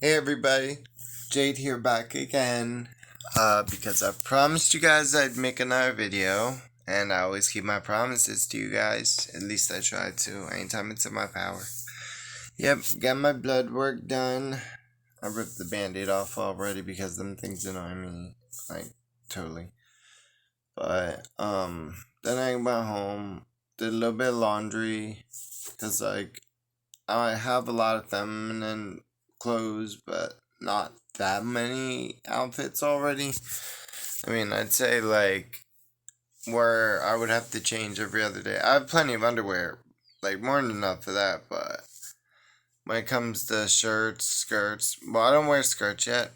Hey everybody, Jade here back again. Because I promised you guys I'd make another video, and I always keep my promises to you guys. At least I try to, anytime it's in my power. Yep, got my blood work done. I ripped the band-aid off already because them things annoy me, like, totally. But, then I went home, did a little bit of laundry, because, like, I have a lot of feminine clothes, but not that many outfits already. I mean, I'd say like where I would have to change every other day. I have plenty of underwear, like more than enough for that, but when it comes to shirts, skirts, well, I don't wear skirts yet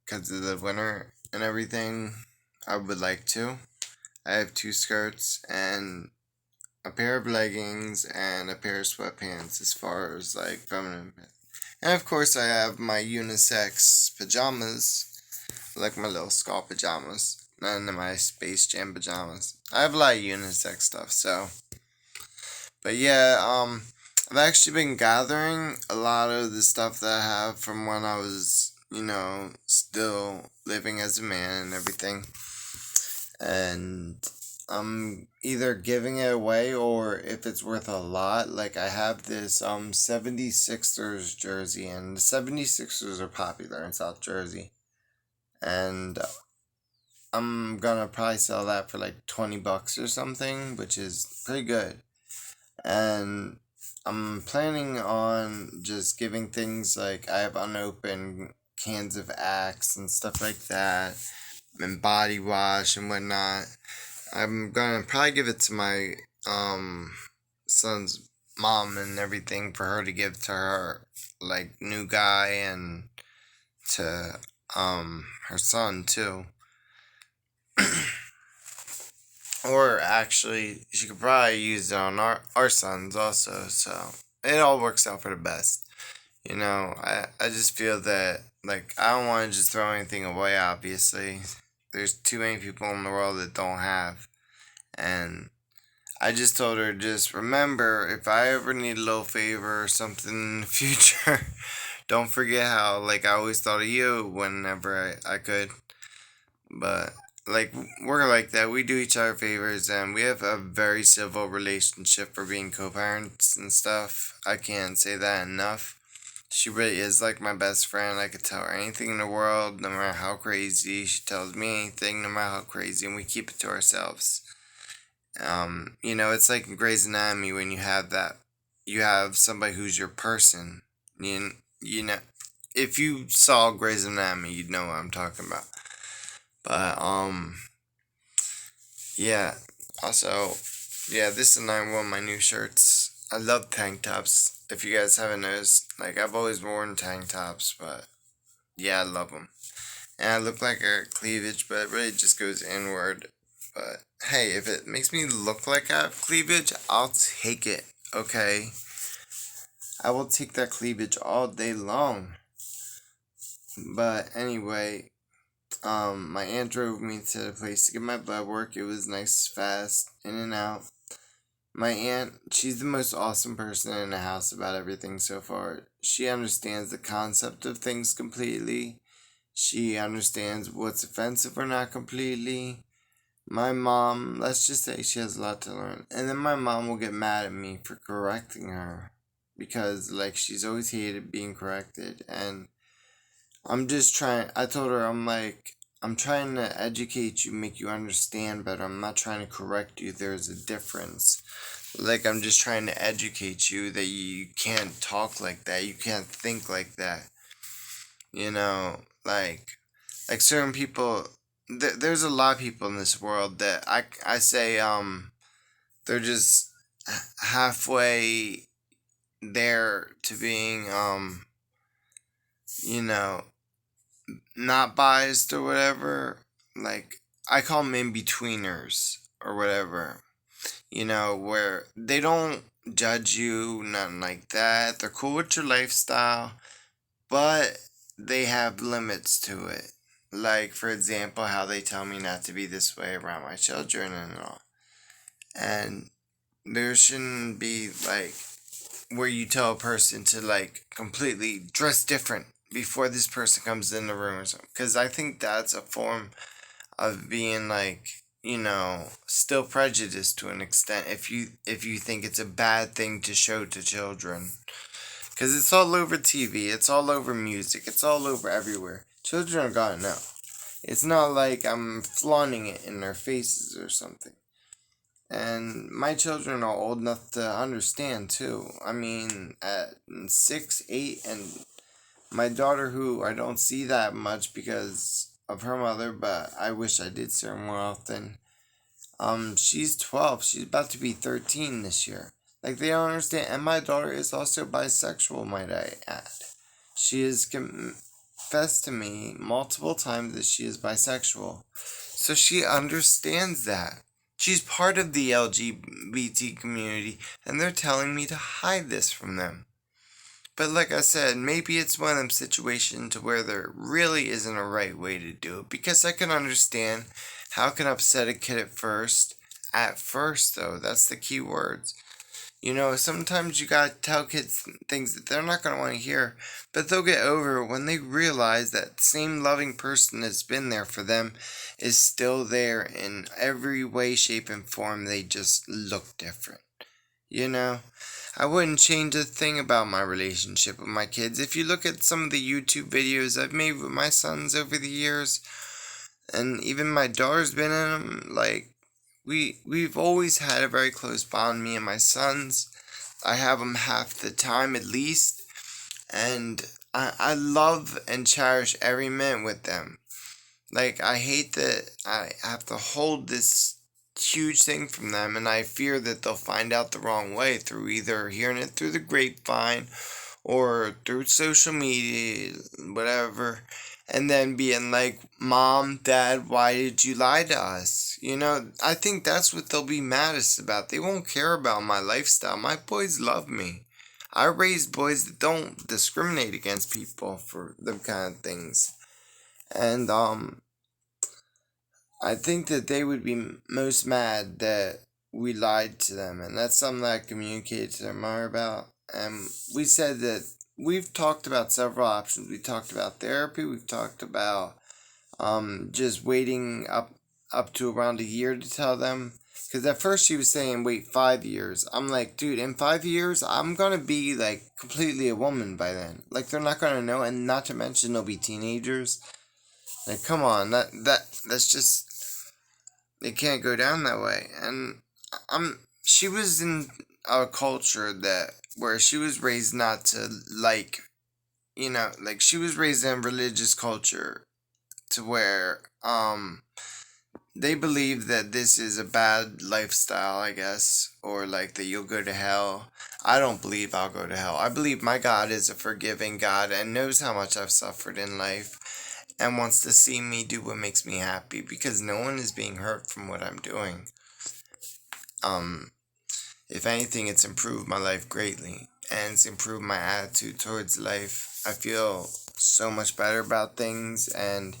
because of the winter and everything. I would like to. I have two skirts and a pair of leggings and a pair of sweatpants as far as like feminine. And of course, I have my unisex pajamas, like my little skull pajamas, and my Space Jam pajamas. I have a lot of unisex stuff, so. But yeah, I've actually been gathering a lot of the stuff that I have from when I was, still living as a man and everything. And I'm either giving it away or if it's worth a lot, like I have this 76ers jersey, and the 76ers are popular in South Jersey. And I'm gonna probably sell that for like $20 or something, which is pretty good. And I'm planning on just giving things like I have unopened cans of Axe and stuff like that, and body wash and whatnot. I'm gonna probably give it to my son's mom and everything for her to give to her like new guy, and to her son too. Or actually, she could probably use it on our sons also, so it all works out for the best. I just feel that, like, I don't want to just throw anything away, obviously. There's too many people in the world that don't have. And I just told her, just remember, if I ever need a little favor or something in the future, don't forget how, like, I always thought of you whenever I could. But like, we're like that. We do each other favors, and we have a very civil relationship for being co-parents and stuff. I can't say that enough. She really is like my best friend. I could tell her anything in the world, no matter how crazy. She tells me anything, no matter how crazy, and we keep it to ourselves. It's like in Grey's Anatomy when you have somebody who's your person. You know, if you saw Grey's Anatomy, you'd know what I'm talking about. But yeah. Also, yeah, this is another one of my new shirts. I love tank tops. If you guys haven't noticed, like I've always worn tank tops, but yeah, I love them. And I look like a cleavage, but it really just goes inward. But hey, if it makes me look like I have cleavage, I'll take it. Okay, I will take that cleavage all day long. But anyway, my aunt drove me to the place to get my blood work. It was nice, fast, in and out. My aunt, she's the most awesome person in the house about everything so far. She understands the concept of things completely. She understands what's offensive or not completely. My mom, let's just say she has a lot to learn. And then my mom will get mad at me for correcting her. Because, like, she's always hated being corrected. And I told her, I'm trying to educate you, make you understand better. I'm not trying to correct you. There's a difference. Like, I'm just trying to educate you that you can't talk like that. You can't think like that. You know, like certain people, there's a lot of people in this world that I say, they're just halfway there to being, you know, not biased or whatever. Like, I call them in-betweeners or whatever. Where they don't judge you, nothing like that. They're cool with your lifestyle, but they have limits to it. Like, for example, how they tell me not to be this way around my children and all. And there shouldn't be, like, where you tell a person to, like, completely dress different. before this person comes in the room or something. Because I think that's a form of being like, still prejudiced to an extent if you think it's a bad thing to show to children. Because it's all over TV, it's all over music, it's all over everywhere. Children are gonna know. It's not like I'm flaunting it in their faces or something. And my children are old enough to understand too. I mean, at 6, 8, and my daughter, who I don't see that much because of her mother, but I wish I did see her more often. She's 12. She's about to be 13 this year. Like, they don't understand. And my daughter is also bisexual, might I add. She has confessed to me multiple times that she is bisexual. So she understands that. She's part of the LGBT community, and they're telling me to hide this from them. But like I said, maybe it's one of them situations to where there really isn't a right way to do it. Because I can understand how it can upset a kid at first. At first, though, that's the key words. Sometimes you gotta tell kids things that they're not gonna want to hear, but they'll get over it when they realize that same loving person that's been there for them is still there in every way, shape, and form. They just look different. I wouldn't change a thing about my relationship with my kids. If you look at some of the YouTube videos I've made with my sons over the years, and even my daughter's been in them, like, we've always had a very close bond, me and my sons. I have them half the time at least, and I love and cherish every minute with them. Like, I hate that I have to hold this huge thing from them, and I fear that they'll find out the wrong way through either hearing it through the grapevine or through social media, whatever, and then being like, Mom, Dad, why did you lie to us? I think that's what they'll be maddest about. They won't care about my lifestyle. My boys love me. I raise boys that don't discriminate against people for them kind of things. And I think that they would be most mad that we lied to them, and that's something that I communicated to their mother about. And we said that we've talked about several options. We talked about therapy. We've talked about just waiting up to around a year to tell them. Because at first she was saying wait 5 years. I'm like, dude, in 5 years I'm gonna be like completely a woman by then. Like, they're not gonna know, and not to mention they'll be teenagers. Like, come on, that's just, it can't go down that way. And she was in a culture that where she was raised not to like, like, she was raised in a religious culture to where they believe that this is a bad lifestyle, I guess, or like that you'll go to hell. I don't believe I'll go to hell. I believe my God is a forgiving God and knows how much I've suffered in life and wants to see me do what makes me happy, because no one is being hurt from what I'm doing. If anything, it's improved my life greatly, and it's improved my attitude towards life. I feel so much better about things, and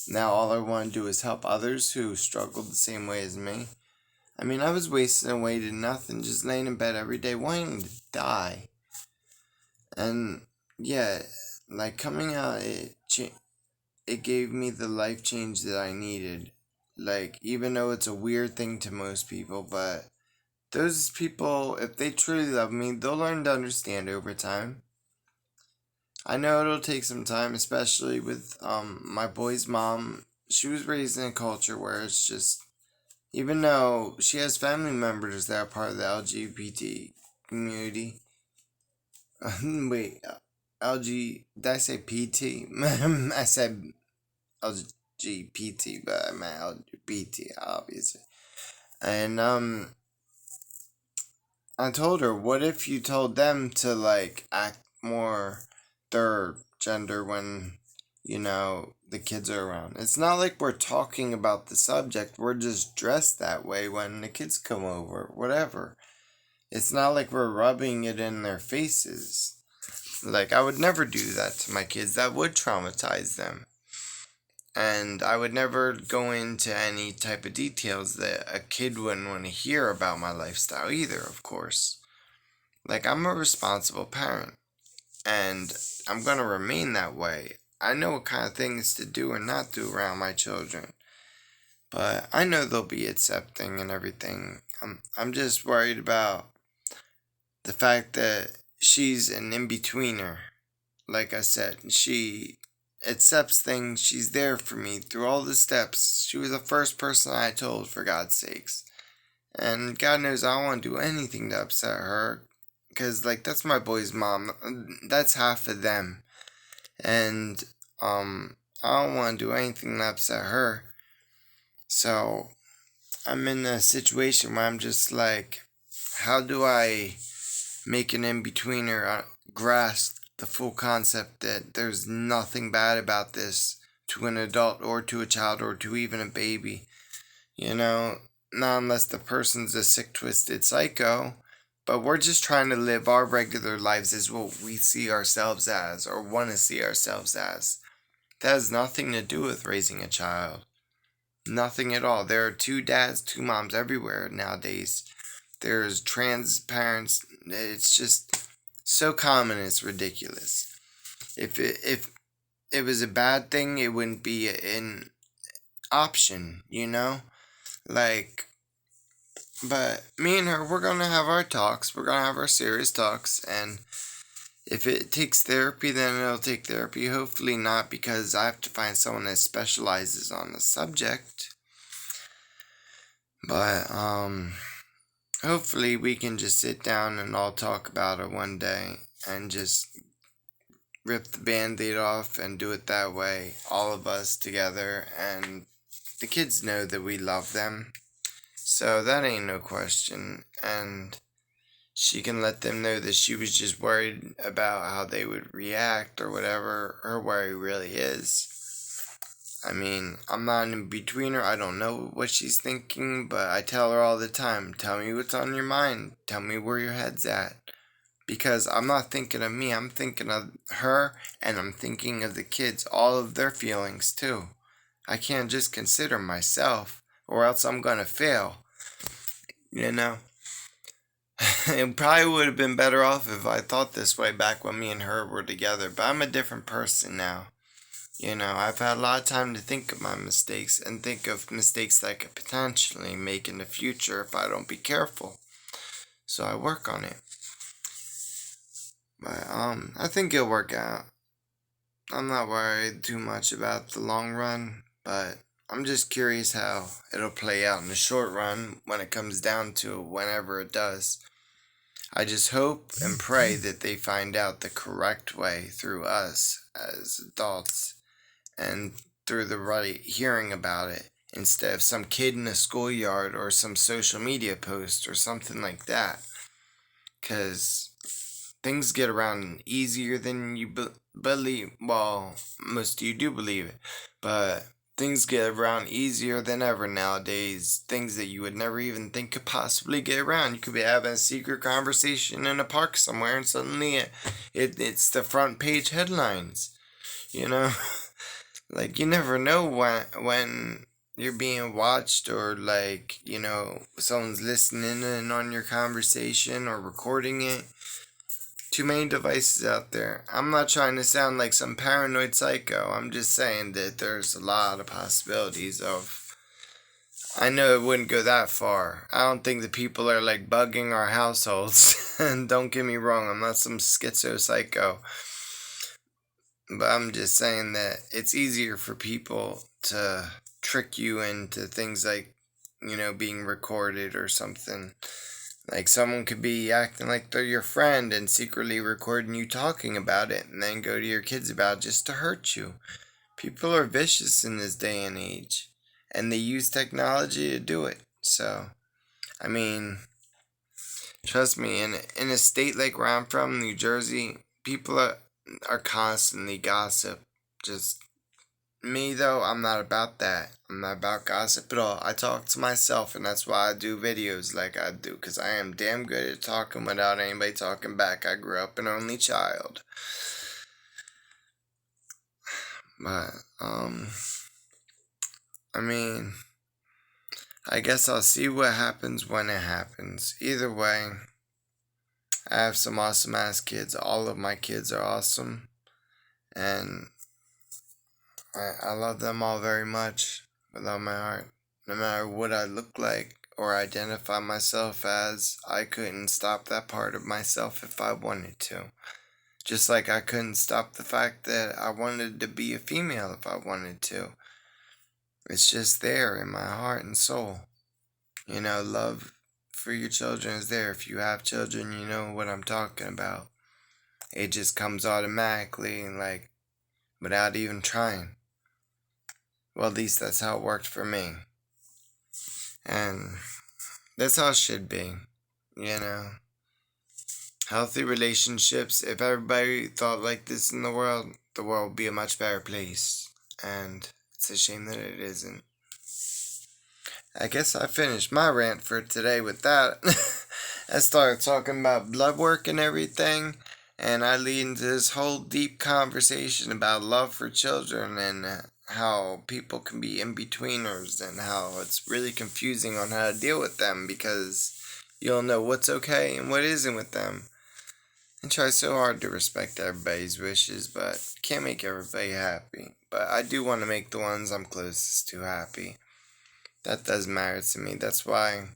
now all I want to do is help others who struggle the same way as me. I mean, I was wasting away to nothing, just laying in bed every day wanting to die. And yeah, like, coming out, it gave me the life change that I needed. Like, even though it's a weird thing to most people, but those people, if they truly love me, they'll learn to understand over time. I know it'll take some time, especially with my boy's mom. She was raised in a culture where it's just, even though she has family members that are part of the LGBT community. Wait, did I say PT? I said LGBT, but I meant LGBT, obviously. And I told her, what if you told them to like act more their gender when the kids are around? It's not like we're talking about the subject. We're just dressed that way when the kids come over, whatever. It's not like we're rubbing it in their faces. Like, I would never do that to my kids. That would traumatize them. And I would never go into any type of details that a kid wouldn't want to hear about my lifestyle either, of course. Like, I'm a responsible parent. and I'm gonna remain that way. I know what kind of things to do and not do around my children, but I know they'll be accepting and everything. I'm just worried about the fact that she's an in-betweener. Like I said, she accepts things. She's there for me through all the steps. She was the first person I told, for God's sakes. And God knows I don't want to do anything to upset her. Because, like, that's my boy's mom. That's half of them. And, I don't want to do anything to upset her. So, I'm in a situation where I'm just like, how do I make an in-betweener grasp the full concept that there's nothing bad about this to an adult or to a child or to even a baby? You know, not unless the person's a sick, twisted psycho. But we're just trying to live our regular lives as what we see ourselves as or want to see ourselves as. That has nothing to do with raising a child. Nothing at all. There are two dads, two moms everywhere nowadays. There's trans parents. It's just so common. It's ridiculous. If it was a bad thing, it wouldn't be an option. You know, like. But me and her, we're gonna have our talks. We're gonna have our serious talks, and if it takes therapy, then it'll take therapy. Hopefully not, because I have to find someone that specializes on the subject. But hopefully we can just sit down and all talk about it one day and just rip the band-aid off and do it that way, all of us together, and the kids know that we love them. So that ain't no question. And she can let them know that she was just worried about how they would react or whatever her worry really is. I mean, I'm not in between her. I don't know what she's thinking, but I tell her all the time, tell me what's on your mind. Tell me where your head's at. Because I'm not thinking of me, I'm thinking of her, and I'm thinking of the kids, all of their feelings too. I can't just consider myself, or else I'm gonna fail. You know? It probably would have been better off if I thought this way back when me and her were together, but I'm a different person now. You know, I've had a lot of time to think of my mistakes and think of mistakes that I could potentially make in the future if I don't be careful. So I work on it. But I think it'll work out. I'm not worried too much about the long run, but I'm just curious how it'll play out in the short run when it comes down to it, whenever it does. I just hope and pray that they find out the correct way through us as adults and through the right hearing about it instead of some kid in a schoolyard or some social media post or something like that. Because things get around easier than you believe. Well, most of you do believe it. But things get around easier than ever nowadays. Things that you would never even think could possibly get around. You could be having a secret conversation in a park somewhere and suddenly it's the front page headlines. You know? Like, you never know when you're being watched or, like, you know, someone's listening in on your conversation or recording it. Too many devices out there. I'm not trying to sound like some paranoid psycho. I'm just saying that there's a lot of possibilities of. I know it wouldn't go that far. I don't think the people are like bugging our households. And don't get me wrong, I'm not some schizo psycho. But I'm just saying that it's easier for people to trick you into things like, you know, being recorded or something. Like someone could be acting like they're your friend and secretly recording you talking about it and then go to your kids about it just to hurt you. People are vicious in this day and age. And they use technology to do it. So, I mean, trust me, in a state like where I'm from, New Jersey, people are constantly gossip. Just me though, I'm not about that. I'm not about gossip at all. I talk to myself, and that's why I do videos like I do, because I am damn good at talking without anybody talking back. I grew up an only child. But, I mean, I guess I'll see what happens when it happens. Either way, I have some awesome ass kids. All of my kids are awesome. And I love them all very much with all my heart. No matter what I look like or identify myself as, I couldn't stop that part of myself if I wanted to. Just like I couldn't stop the fact that I wanted to be a female if I wanted to. It's just there in my heart and soul. You know, love for your children is there. If you have children, you know what I'm talking about. It just comes automatically and like without even trying. Well, at least that's how it worked for me. And that's how it should be. You know, healthy relationships. If everybody thought like this in the world would be a much better place. And it's a shame that it isn't. I guess I finished my rant for today with that. I started talking about blood work and everything, and I lead into this whole deep conversation about love for children and how people can be in-betweeners and how it's really confusing on how to deal with them because you don't know what's okay and what isn't with them. I try so hard to respect everybody's wishes, but can't make everybody happy. But I do want to make the ones I'm closest to happy. That does matter to me. That's why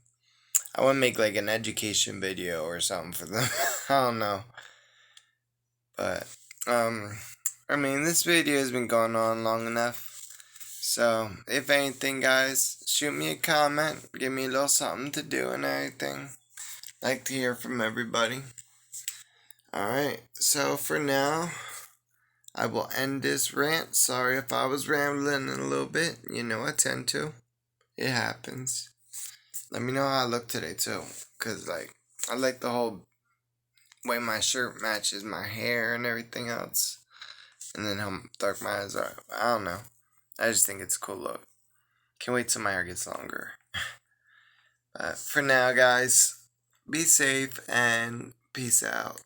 I want to make like an education video or something for them. I don't know. But, I mean, this video has been going on long enough. So, if anything, guys, shoot me a comment. Give me a little something to do and everything. Like to hear from everybody. Alright, so for now, I will end this rant. Sorry if I was rambling a little bit. You know I tend to. It happens. Let me know how I look today too, cause like I like the whole way my shirt matches my hair and everything else, and then how dark my eyes are. I don't know. I just think it's a cool look. Can't wait till my hair gets longer. But for now, guys, be safe and peace out.